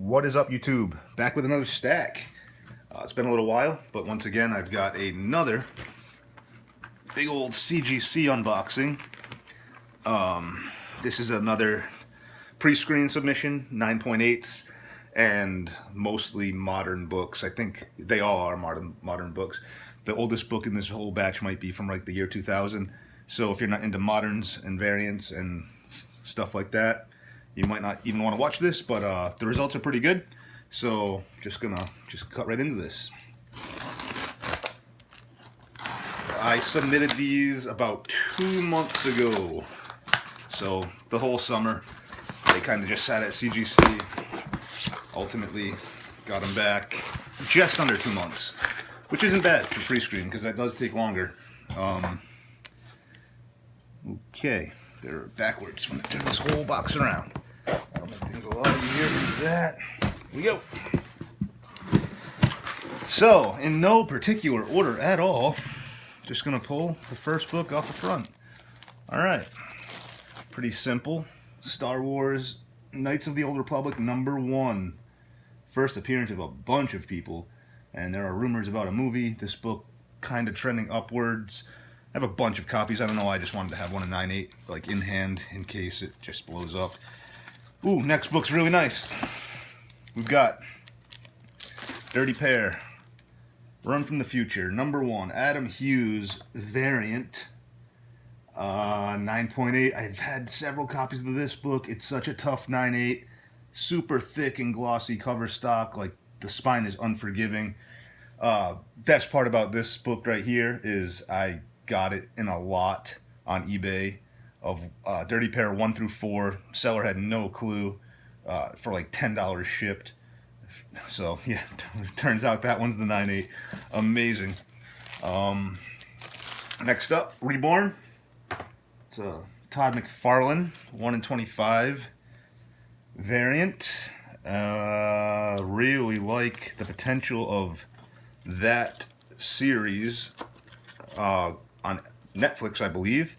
What is up, YouTube? Back with another stack. It's been a little while, but once again I've got another big old CGC unboxing. This is another pre-screen submission, 9.8s, and mostly modern books. I think they all are modern books. The oldest book in this whole batch might be from like the year 2000. So if you're not into moderns and variants and stuff like that, you might not even want to watch this, but the results are pretty good. So just gonna cut right into this. I submitted these about 2 months ago. So the whole summer, they kind of just sat at CGC. Ultimately got them back just under 2 months, which isn't bad for pre-screen because that does take longer. Okay, they're backwards. I'm going to turn this whole box around. That'll make things a lot easier to do that. Here we go. So, in no particular order at all, just going to pull the first book off the front. Alright, pretty simple. Star Wars Knights of the Old Republic #1. First appearance of a bunch of people, and there are rumors about a movie. This book kind of trending upwards. I have a bunch of copies. I don't know why I just wanted to have one in 9.8, like in hand, in case it just blows up. Ooh, next book's really nice. We've got Dirty Pair, Run from the Future, #1, Adam Hughes variant, 9.8. I've had several copies of this book. It's such a tough 9.8, super thick and glossy cover stock. Like, the spine is unforgiving. Best part about this book right here is I got it in a lot on eBay of Dirty Pair 1 through 4. Seller had no clue, for like $10 shipped. So yeah, it turns out that one's the 9.8. Amazing. Next up, Reborn. It's a Todd McFarlane 1 in 25 variant. Really like the potential of that series on Netflix, I believe.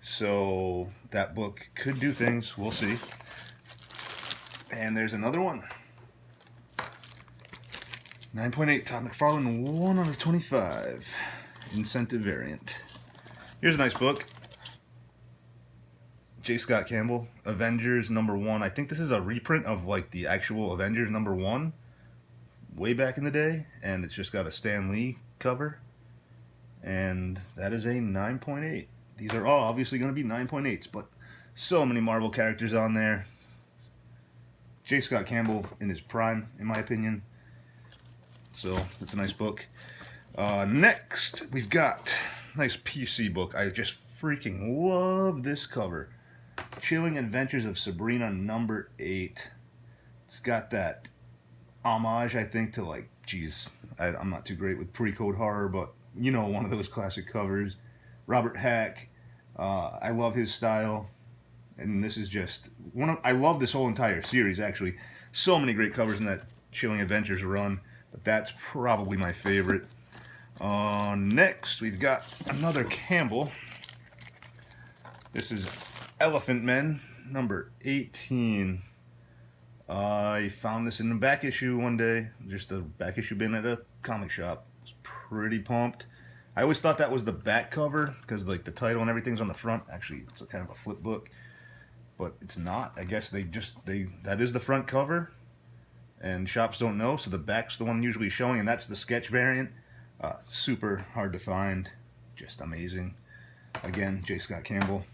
So that book could do things. We'll see. And there's another one. 9.8 Todd McFarlane 1 out of 25 incentive variant. Here's a nice book. J. Scott Campbell, Avengers #1. I think this is a reprint of like the actual Avengers #1 way back in the day, and it's just got a Stan Lee cover. And that is a 9.8. These are all obviously going to be 9.8s, but so many Marvel characters on there. J. Scott Campbell in his prime, in my opinion. So, that's a nice book. Next, we've got a nice PC book. I just freaking love this cover. Chilling Adventures of Sabrina #8. It's got that homage, I think, to like, geez, I'm not too great with pre-code horror, but you know, one of those classic covers. Robert Hack. I love his style, and this is just I love this whole entire series, actually. So many great covers in that Chilling Adventures run, but that's probably my favorite. Next, we've got another Campbell. This is Elephant Men #18. I found this in the back issue one day, just a back issue bin at a comic shop. I was pretty pumped. I always thought that was the back cover because like the title and everything's on the front. Actually, it's a kind of a flip book, but it's not. I guess that is the front cover, and shops don't know, so the back's the one usually showing, and that's the sketch variant. Super hard to find, just amazing. Again, J. Scott Campbell,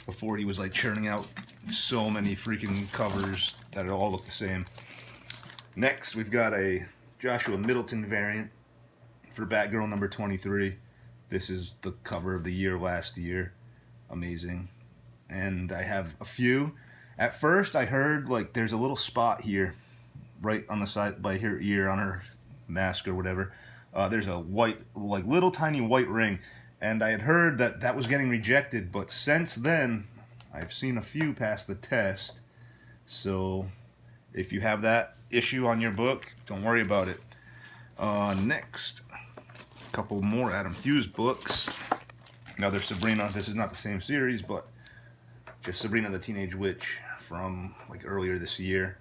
before he was like churning out so many freaking covers that all look the same. Next, we've got a Joshua Middleton variant for Batgirl #23. This is the cover of the year last year. Amazing. And I have a few. At first, I heard like there's a little spot here, right on the side by her ear, on her mask or whatever. There's a white, like little tiny white ring. And I had heard that that was getting rejected, but since then, I've seen a few pass the test. So, if you have that issue on your book, don't worry about it. Next, a couple more Adam Hughes books. Another Sabrina. This is not the same series, but just Sabrina the Teenage Witch from like earlier this year.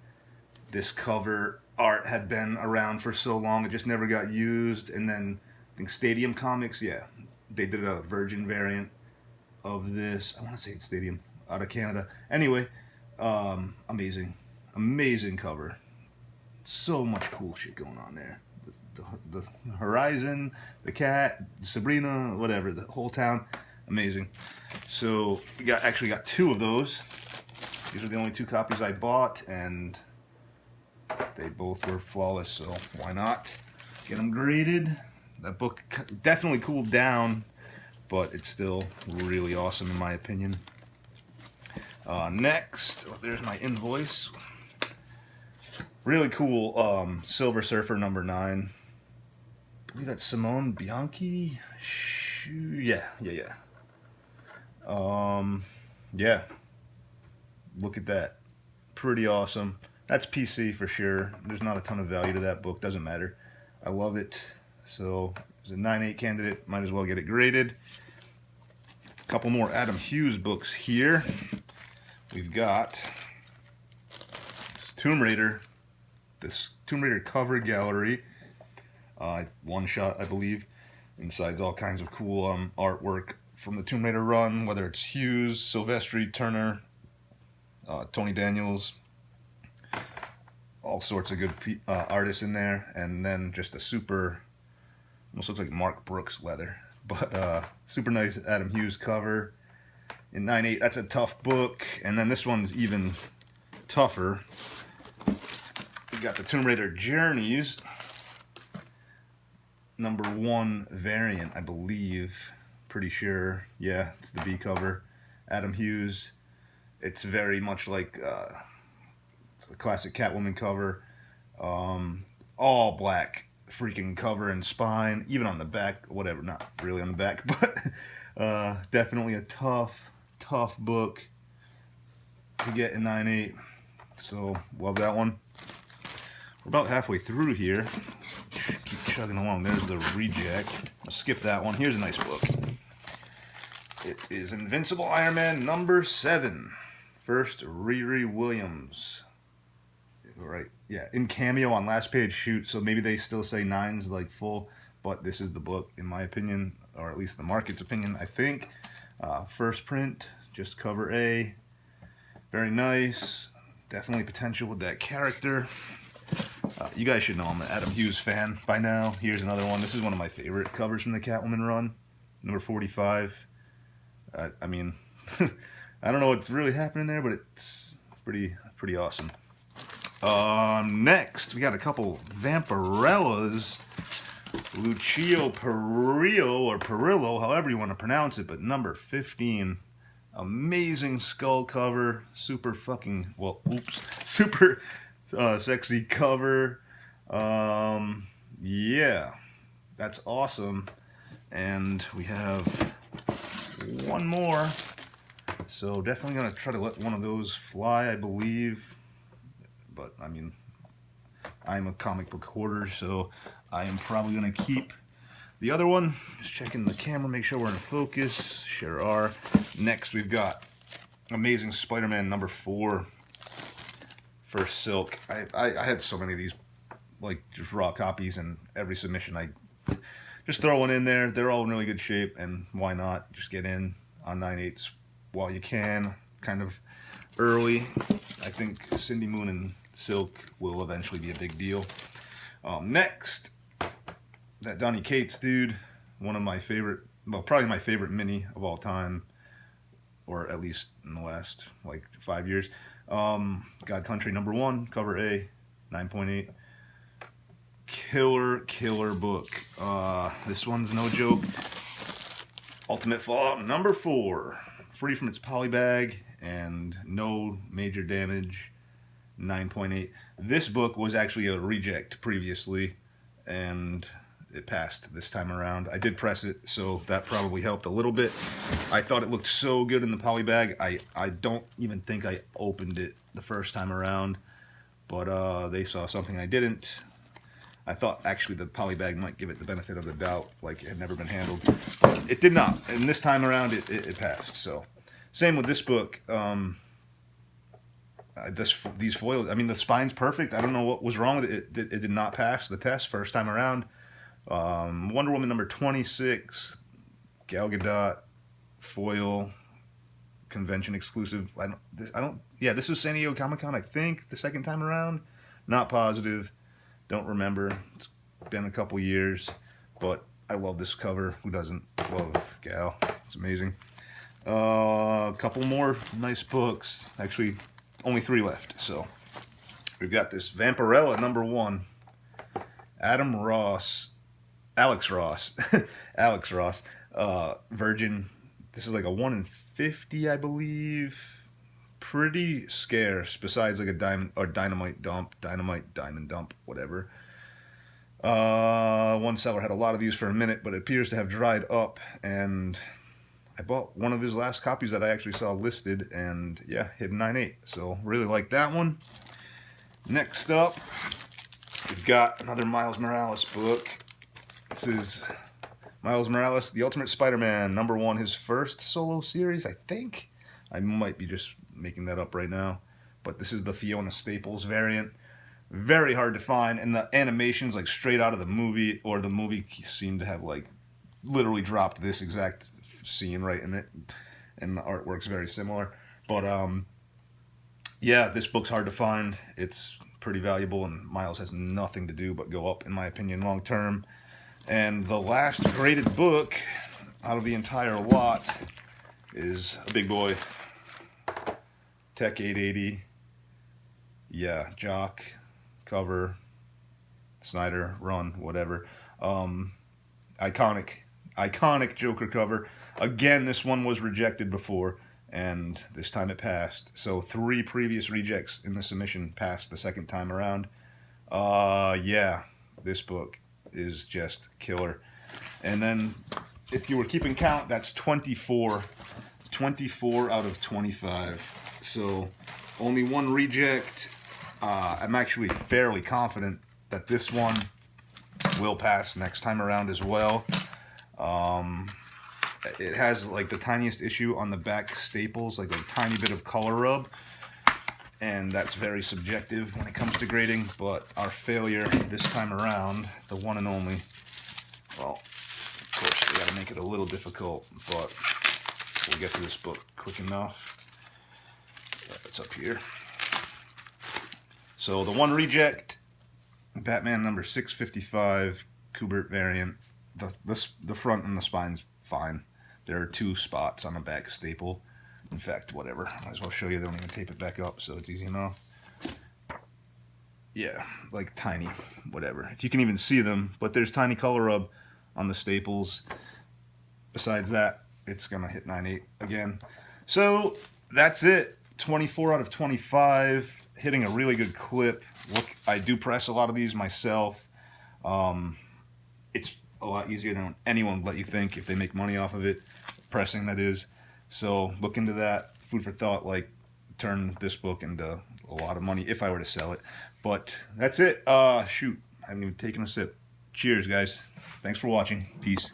This cover art had been around for so long, it just never got used. And then I think Stadium Comics, yeah, they did a Virgin variant of this. I want to say it's Stadium, out of Canada. Anyway, amazing, amazing cover. So much cool shit going on there. The Horizon, the cat, Sabrina, whatever, the whole town, amazing. So we actually got 2 of those. These are the only 2 copies I bought, and they both were flawless, so why not get them graded? That book definitely cooled down, but it's still really awesome in my opinion. Next, there's my invoice. Really cool Silver Surfer number 9. I believe that's Simone Bianchi. Yeah. Yeah. Look at that. Pretty awesome. That's PC for sure. There's not a ton of value to that book. Doesn't matter. I love it. So, it's a 9.8 candidate. Might as well get it graded. A couple more Adam Hughes books here. We've got Tomb Raider. This Tomb Raider cover gallery. One shot, I believe. Inside's all kinds of cool artwork from the Tomb Raider run, whether it's Hughes, Silvestri, Turner, Tony Daniels, all sorts of good artists in there, and then just a super, almost looks like Mark Brooks leather, but super nice Adam Hughes cover in 9.8. That's a tough book, and then this one's even tougher. We got the Tomb Raider Journeys, number 1 variant, I believe. Pretty sure. Yeah, it's the B cover. Adam Hughes. It's very much like it's a classic Catwoman cover. All black freaking cover and spine, even on the back, whatever, not really on the back, but definitely a tough book to get in 9.8. So, love that one. We're about halfway through here. Keep chugging along. There's the reject. I'll skip that one. Here's a nice book. It is Invincible Iron Man number 7. First, Riri Williams. Right, yeah, in cameo on last page shoot, so maybe they still say 9's like full, but this is the book, in my opinion, or at least the market's opinion, I think. First print, just cover A. Very nice. Definitely potential with that character. You guys should know I'm an Adam Hughes fan by now. Here's another one. This is one of my favorite covers from the Catwoman run. Number 45. I mean, I don't know what's really happening there, but it's pretty awesome. Next, we got a couple Vampirellas. Lucio Perillo, or Perillo, however you want to pronounce it, but number 15. Amazing skull cover. Super fucking, well, oops. Super sexy cover. Yeah, that's awesome. And we have one more. So definitely going to try to let one of those fly, I believe. But, I mean, I'm a comic book hoarder, so I am probably going to keep the other one. Just checking the camera, make sure we're in focus. Sure are. Next, we've got Amazing Spider-Man number 4. First Silk. I had so many of these, like, just raw copies, and every submission I just throw one in there. They're all in really good shape, and why not? Just get in on 9/8 while you can. Kind of early. I think Cindy Moon and Silk will eventually be a big deal. Next, that Donny Cates dude, one of my favorite, well, probably my favorite mini of all time, or at least in the last, like, 5 years. God Country number 1, cover A, 9.8. Killer book. This one's no joke. Ultimate Fallout number 4, free from its polybag and no major damage, 9.8. This book was actually a reject previously, and it passed this time around. I did press it, so that probably helped a little bit. I thought it looked so good in the polybag. I don't even think I opened it the first time around, but they saw something I didn't. I thought actually the polybag might give it the benefit of the doubt, like it had never been handled. It did not, and this time around it passed. So, same with this book. These foils, I mean, the spine's perfect. I don't know what was wrong with it. It did not pass the test first time around. Wonder Woman number 26, Gal Gadot foil, convention exclusive. Yeah, this was San Diego Comic-Con, I think, the second time around. Not positive. Don't remember. It's been a couple years, but I love this cover. Who doesn't love Gal? It's amazing. A couple more nice books. Actually, only 3 left. So we've got this Vampirella number 1. Alex Ross. Alex Ross. Virgin. This is like a 1 in 50, I believe. Pretty scarce, besides like a diamond dump, whatever. One seller had a lot of these for a minute, but it appears to have dried up, and I bought one of his last copies that I actually saw listed, and yeah, hit 9.8. So really like that one. Next up, we've got another Miles Morales book. This is Miles Morales, The Ultimate Spider-Man, number 1, his first solo series, I think. I might be just making that up right now, but this is the Fiona Staples variant. Very hard to find, and the animations like straight out of the movie, or the movie seemed to have like literally dropped this exact scene right in it, and the artwork's very similar. But yeah, this book's hard to find. It's pretty valuable, and Miles has nothing to do but go up, in my opinion, long term. And the last graded book out of the entire lot is a big boy, Tech 880. Yeah, Jock cover, Snyder run, whatever. Iconic Joker cover. Again, this one was rejected before, and this time it passed. So 3 previous rejects in the submission passed the second time around. Yeah, this book is just killer. And then if you were keeping count, that's 24 out of 25. So only 1 reject. I'm actually fairly confident that this one will pass next time around as well. It has like the tiniest issue on the back staples, like a tiny bit of color rub, and that's very subjective when it comes to grading. But our failure this time around, the one and only, well, of course we gotta make it a little difficult, but we'll get to this book quick enough. Yeah, it's up here. So the 1 reject, Batman number 655, Kubert variant. The front and the spine's fine. There are 2 spots on the back staple. In fact, whatever. Might as well show you. They don't even tape it back up, so it's easy enough. Yeah, like tiny, whatever. If you can even see them, but there's tiny color rub on the staples. Besides that, it's gonna hit 9.8 again. So that's it. 24 out of 25, hitting a really good clip. Look, I do press a lot of these myself. It's a lot easier than anyone would let you think if they make money off of it, pressing that is. So look into that. Food for thought, like turn this book into a lot of money if I were to sell it. But that's it. Shoot, I haven't even taken a sip. Cheers, guys. Thanks for watching. Peace.